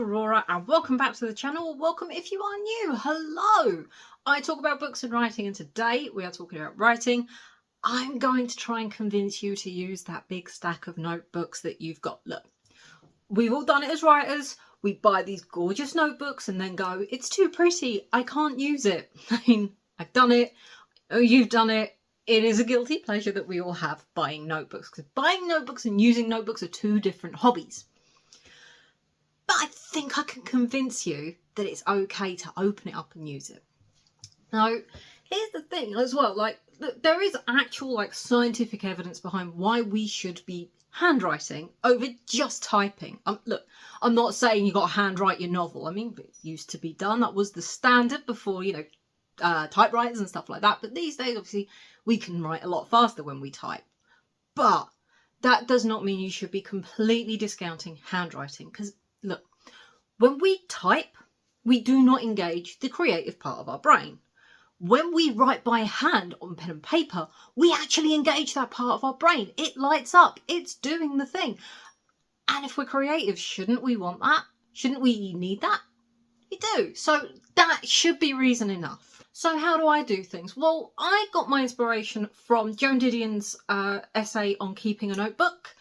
Aurora and welcome back to the channel. Welcome if you are new. Hello! I talk about books and writing, and today we are talking about writing. I'm going to try and convince you to use that big stack of notebooks that you've got. Look, we've all done it as writers. We buy these gorgeous notebooks and then go, it's too pretty, I can't use it. I mean, I've done it. Oh, you've done it. It is a guilty pleasure that we all have, buying notebooks, because buying notebooks and using notebooks are two different hobbies. But I think I can convince you that it's okay to open it up and use it. Now, here's the thing as well, there is actual scientific evidence behind why we should be handwriting over just typing. Look, I'm not saying you got to handwrite your novel. I mean, it used to be done. That was the standard before, typewriters and stuff like that. But these days, obviously, we can write a lot faster when we type. But that does not mean you should be completely discounting handwriting, because look, when we type, we do not engage the creative part of our brain. When we write by hand on pen and paper, we actually engage that part of our brain. It lights up. It's doing the thing. And if we're creative, shouldn't we want that? Shouldn't we need that? We do. So that should be reason enough. So how do I do things? Well, I got my inspiration from Joan Didion's essay on keeping a notebook.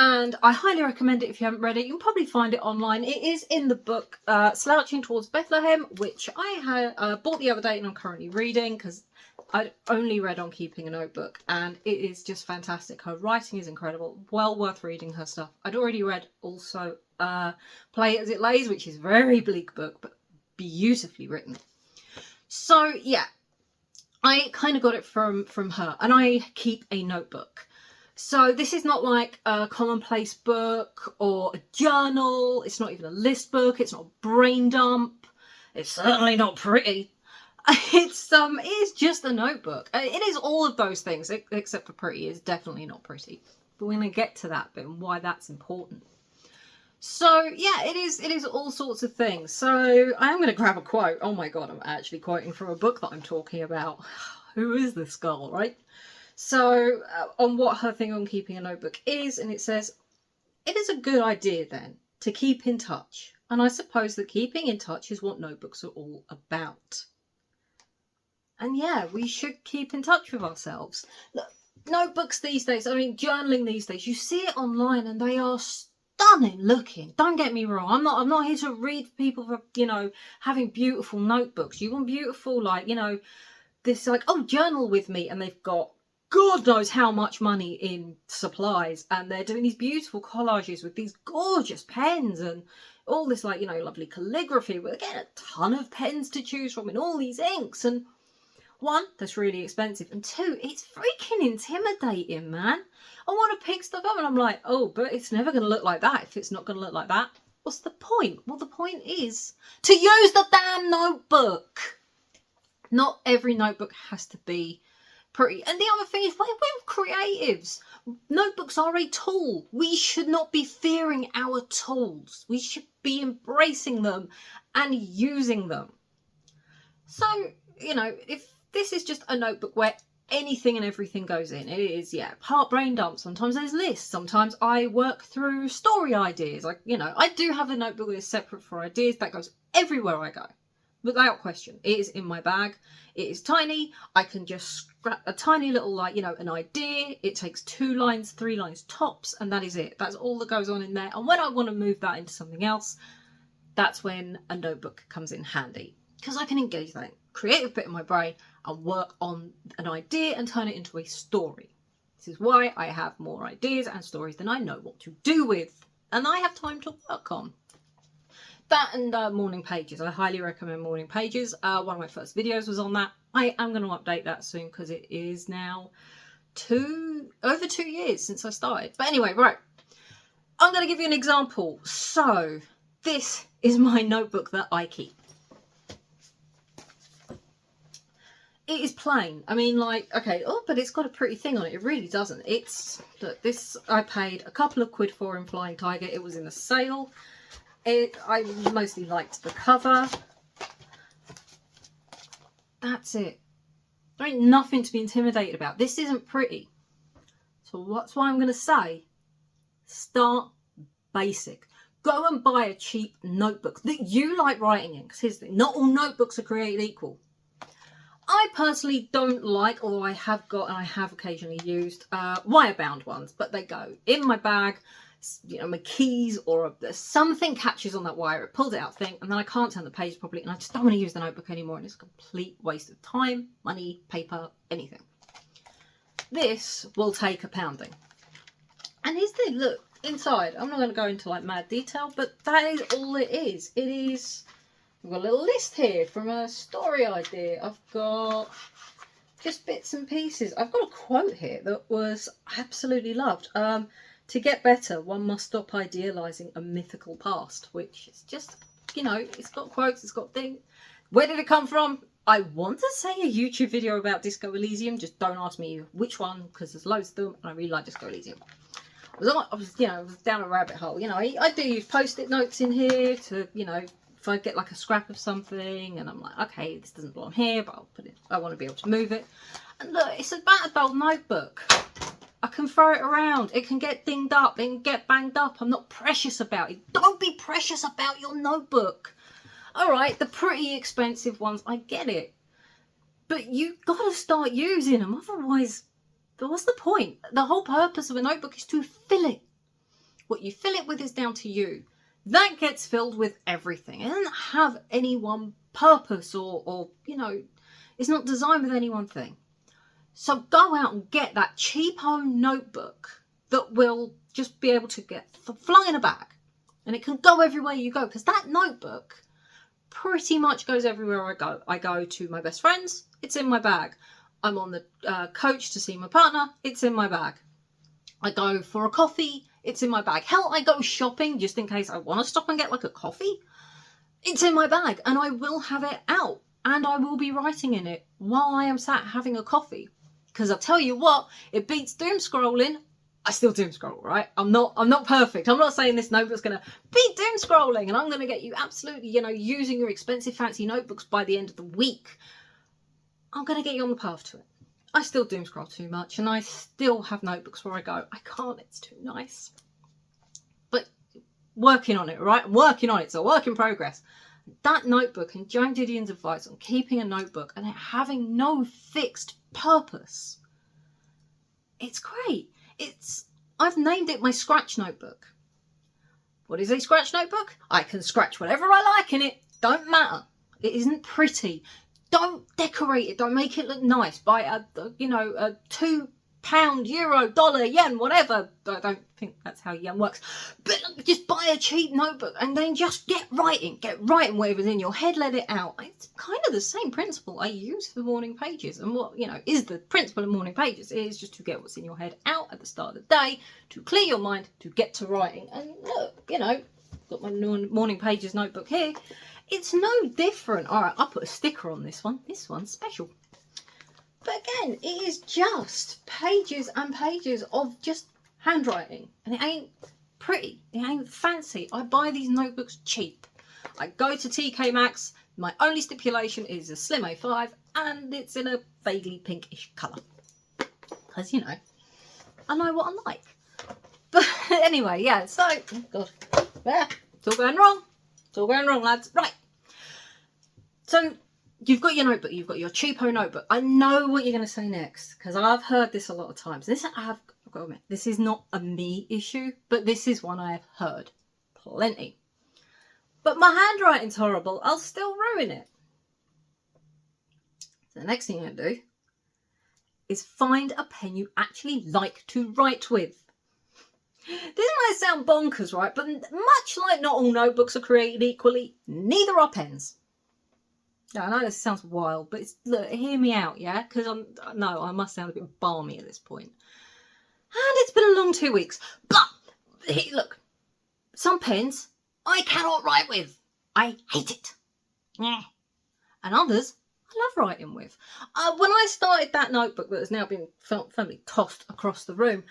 And I highly recommend it if you haven't read it. You can probably find it online. It is in the book Slouching Towards Bethlehem, which I had bought the other day and I'm currently reading because I only read on keeping a notebook, and it is just fantastic. Her writing is incredible. Well worth reading her stuff. I'd already read also Play It As It Lays, which is a very bleak book, but beautifully written. So yeah, I kind of got it from her, and I keep a notebook. So this is not like a commonplace book or a journal. It's not even a list book. It's not a brain dump. It's certainly not pretty. It's just a notebook. It is all of those things, except for pretty. It's definitely not pretty. But we're going to get to that bit and why that's important. So yeah, it is all sorts of things. So I am going to grab a quote. Oh my God, I'm actually quoting from a book that I'm talking about. Who is this girl, right? So on what her thing on keeping a notebook is, and it says, it is a good idea then to keep in touch. And I suppose that keeping in touch is what notebooks are all about. And yeah, we should keep in touch with ourselves. Look, notebooks these days, I mean, journaling these days, you see it online and they are stunning looking. Don't get me wrong. I'm not here to read people for, having beautiful notebooks. You want beautiful, this journal with me, and they've got God knows how much money in supplies, and they're doing these beautiful collages with these gorgeous pens and all this lovely calligraphy. We're getting a ton of pens to choose from and all these inks, and one, that's really expensive, and two, it's freaking intimidating, man. I want to pick stuff up and I'm like, oh, but it's never going to look like that if it's not going to look like that. What's the point? Well, the point is to use the damn notebook. Not every notebook has to be pretty. And the other thing is, we're creatives. Notebooks are a tool. We should not be fearing our tools. We should be embracing them and using them. So, if this is just a notebook where anything and everything goes in, it is, part brain dump. Sometimes there's lists. Sometimes I work through story ideas. I do have a notebook that is separate for ideas that goes everywhere I go. Without question, it is in my bag. It is tiny. I can just scrap a tiny little, an idea. It takes 2 lines, 3 lines tops, and that is it. That's all that goes on in there. And when I want to move that into something else, that's when a notebook comes in handy, because I can engage that creative bit of my brain and work on an idea and turn it into a story. This is why I have more ideas and stories than I know what to do with, and I have time to work on. That and Morning Pages. I highly recommend Morning Pages. One of my first videos was on that. I am going to update that soon because it is now over 2 years since I started. But anyway, right. I'm going to give you an example. So this is my notebook that I keep. It is plain. I mean, okay, but it's got a pretty thing on it. It really doesn't. Look, this I paid a couple of quid for in Flying Tiger. It was in a sale. I mostly liked the cover. That's it. There ain't nothing to be intimidated about. This isn't pretty. So that's why I'm going to say, start basic. go and buy a cheap notebook that you like writing in. Because here's the thing, not all notebooks are created equal. I personally don't like, although I have got and I have occasionally used wire-bound ones, but they go in my bag, you know, my keys or something catches on that wire, it pulls it out thing, and then I can't turn the page properly, and I just don't want to use the notebook anymore, and it's a complete waste of time, money, paper, anything. This will take a pounding. And here's the look inside. I'm not going to go into like mad detail, but that is all it is. It is. We've got a little list here from a story idea. I've got just bits and pieces. I've got a quote here that was absolutely loved. To get better, one must stop idealising a mythical past, which is just, you know, it's got quotes, it's got things. Where did it come from? I want to say a YouTube video about Disco Elysium. Just don't ask me which one, because there's loads of them, and I really like Disco Elysium. I was down a rabbit hole. You know, I do use post-it notes in here to, you know, if I get like a scrap of something and I'm like, okay, this doesn't belong here, but I'll put it, I want to be able to move it. And look, it's a battered old notebook. I can throw it around. It can get dinged up. It can get banged up. I'm not precious about it. Don't be precious about your notebook. All right, the pretty expensive ones, I get it. But you got to start using them. Otherwise, what's the point? The whole purpose of a notebook is to fill it. What you fill it with is down to you. That gets filled with everything. It doesn't have any one purpose or, you know, it's not designed with any one thing. So go out and get that cheapo notebook that will just be able to get flung in a bag. And it can go everywhere you go, because that notebook pretty much goes everywhere I go. I go to my best friends, it's in my bag. I'm on the coach to see my partner, it's in my bag. I go for a coffee, it's in my bag. Hell, I go shopping just in case I want to stop and get like a coffee. It's in my bag, and I will have it out, and I will be writing in it while I am sat having a coffee. Because I'll tell you what, it beats doom scrolling. I still doom scroll, right? I'm not perfect. I'm not saying this notebook's going to beat doom scrolling and I'm going to get you absolutely, you know, using your expensive fancy notebooks by the end of the week. I'm going to get you on the path to it. I still doom scroll too much, and I still have notebooks where I go, I can't, it's too nice. But working on it, right? I'm working on it. It's a work in progress. That notebook and Joan Didion's advice on keeping a notebook and it having no fixed purpose. It's great. I've named it my scratch notebook. What is a scratch notebook? I can scratch whatever I like in it. Don't matter. It isn't pretty. Don't decorate it. Don't make it look nice. Buy a £2, euro, dollar, yen, whatever. I don't think that's how yen works. But just buy a cheap notebook and then just get writing. Get writing whatever's in your head. Let it out. It's kind of the same principle I use for morning pages. And what, you know, is the principle of morning pages is just to get what's in your head out at the start of the day, to clear your mind, to get to writing. And look, you know, got my morning pages notebook here. It's no different. All right, I'll put a sticker on this one. This one's special. But again, it is just pages and pages of just handwriting. And it ain't pretty. It ain't fancy. I buy these notebooks cheap. I go to TK Maxx. My only stipulation is a Slim A5 and it's in a vaguely pinkish colour. Because, you know, I know what I like. But anyway, yeah, so, oh God. Yeah, it's all going wrong. It's all going wrong, lads. Right. So, you've got your notebook, you've got your cheapo notebook. I know what you're going to say next, because I've heard this a lot of times. I've got to admit, this is not a me issue, but this is one I have heard plenty. But my handwriting's horrible, I'll still ruin it. So the next thing you're going to do is find a pen you actually like to write with. This might sound bonkers, right? But much like not all notebooks are created equally, neither are pens. Yeah, I know this sounds wild, but look, hear me out, yeah? Because I must sound a bit balmy at this point. And it's been a long 2 weeks. But, look, some pens I cannot write with. I hate it. Yeah. And others I love writing with. When I started that notebook that has now been firmly tossed across the room,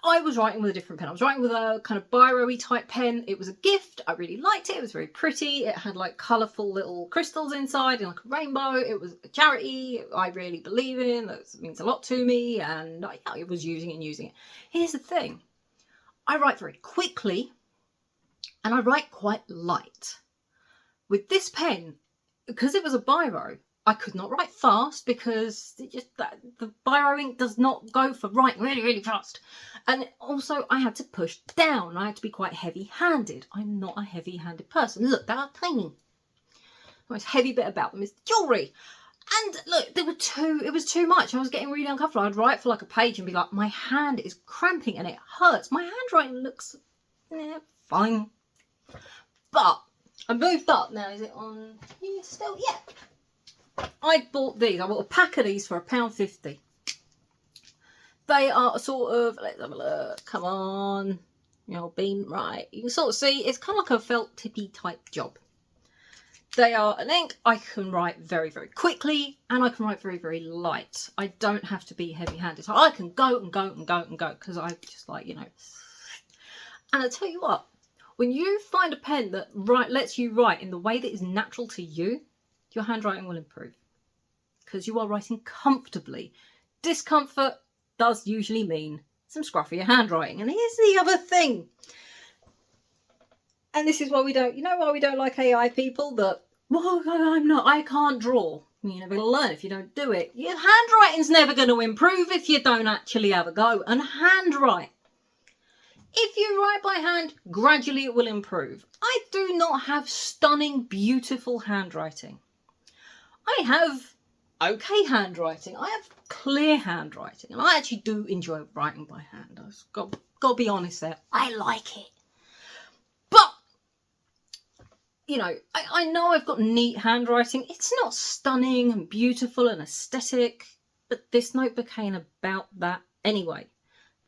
I was writing with a different pen. I was writing with a kind of biro-y type pen. It was a gift. I really liked it. It was very pretty. It had like colourful little crystals inside and like a rainbow. It was a charity I really believe in. That means a lot to me. And I was using it and using it. Here's the thing. I write very quickly. and I write quite light. With this pen, because it was a biro, I could not write fast because the biro ink does not go for writing really, really fast. And also I had to push down. I had to be quite heavy-handed. I'm not a heavy-handed person. Look, they are tiny. The most heavy bit about them is the jewellery. And look, it was too much. I was getting really uncomfortable. I'd write for like a page and be like, my hand is cramping and it hurts. My handwriting looks fine. But I moved up now. Is it on here still? Yeah. I bought these. I bought a pack of these for £1.50. They are a sort of, let's have a look. Come on. You know, bean, right. You can sort of see it's kind of like a felt tippy type job. They are an ink I can write very, very quickly, and I can write very, very light. I don't have to be heavy-handed. So I can go and go and go and go because I just like, you know. And I tell you what, when you find a pen that lets you write in the way that is natural to you, your handwriting will improve because you are writing comfortably. Discomfort does usually mean some scruffier handwriting. And here's the other thing. And this is why we don't, why we don't like AI people that, well, I can't draw. You're never going to learn if you don't do it. Your handwriting's never going to improve if you don't actually have a go and handwrite. If you write by hand, gradually it will improve. I do not have stunning, beautiful handwriting. I have okay handwriting. I have clear handwriting. And I actually do enjoy writing by hand. I've got to be honest there. I like it. But, I know I've got neat handwriting. It's not stunning and beautiful and aesthetic. But this notebook ain't about that anyway.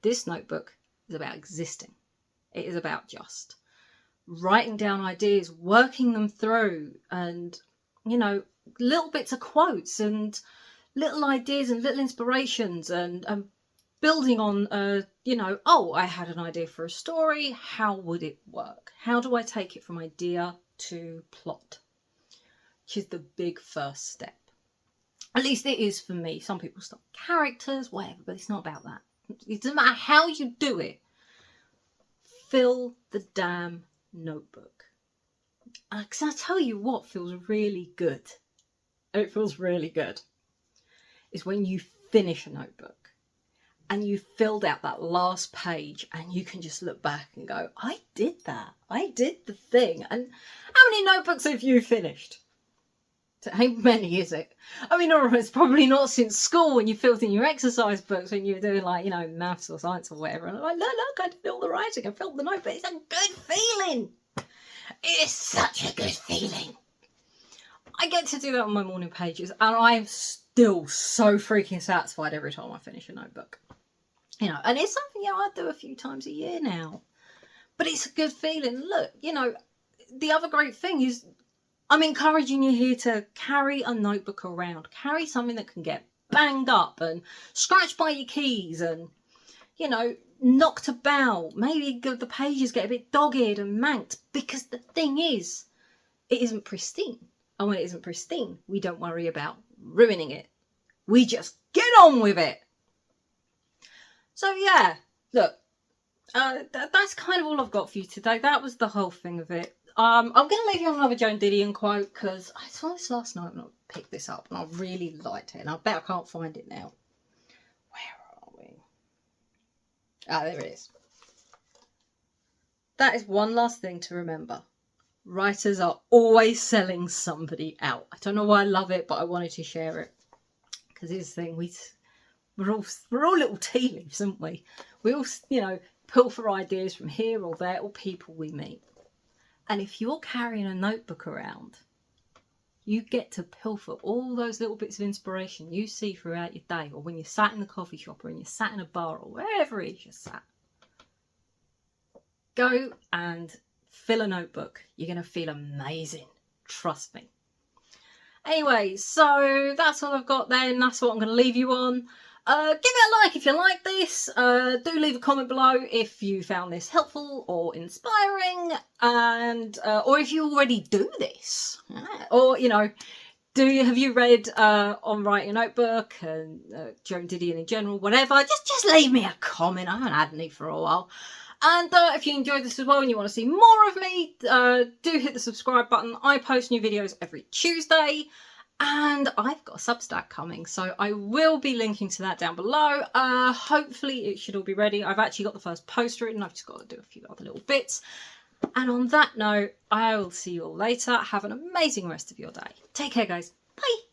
This notebook is about existing. It is about just writing down ideas, working them through, and little bits of quotes and little ideas and little inspirations, and building on I had an idea for a story. How would it work? How do I take it from idea to plot? Which is the big first step. At least it is for me. Some people start characters, whatever, but it's not about that. It doesn't matter how you do it. Fill the damn notebook. Because I tell you what feels really good. It feels really good. Is when you finish a notebook and you filled out that last page and you can just look back and go, I did that. I did the thing. And how many notebooks have you finished? It ain't many, is it? I mean, or it's probably not since school when you filled in your exercise books when you were doing maths or science or whatever. And I'm like, look, I did all the writing. I filled the notebook. It's a good feeling. It is such a good feeling. I get to do that on my morning pages and I'm still so freaking satisfied every time I finish a notebook. And it's something, I do a few times a year now. But it's a good feeling. Look, the other great thing is I'm encouraging you here to carry a notebook around. Carry something that can get banged up and scratched by your keys and, knocked about. Maybe the pages get a bit dogged and manked. Because the thing is, it isn't pristine. And when it isn't pristine, we don't worry about ruining it. We just get on with it. So yeah, look, that's kind of all I've got for you today. That was the whole thing of it. I'm going to leave you on another Joan Didion quote because I saw this last night and I picked this up and I really liked it. And I bet I can't find it now. Where are we? Ah, there it is. That is one last thing to remember. Writers are always selling somebody out. I don't know why I love it, but I wanted to share it. Because here's the thing, we're all little tea leaves, aren't we? We all, pilfer ideas from here or there or people we meet. And if you're carrying a notebook around, you get to pilfer all those little bits of inspiration you see throughout your day, or when you're sat in the coffee shop or when you're sat in a bar or wherever it is you're sat. Go and fill a notebook. You're going to feel amazing. Trust me. Anyway, so that's all I've got then. That's what I'm going to leave you on. Give it a like if you like this. Do leave a comment below if you found this helpful or inspiring, and or if you already do this, or have you read On Writing a Notebook and Joan Didion in general, whatever. Just leave me a comment. I haven't had any for a while. And if you enjoyed this as well and you want to see more of me, do hit the subscribe button. I post new videos every Tuesday. And I've got a Substack coming, so I will be linking to that down below. Hopefully it should all be ready. I've actually got the first post written. I've just got to do a few other little bits. And on that note, I will see you all later. Have an amazing rest of your day. Take care, guys. Bye.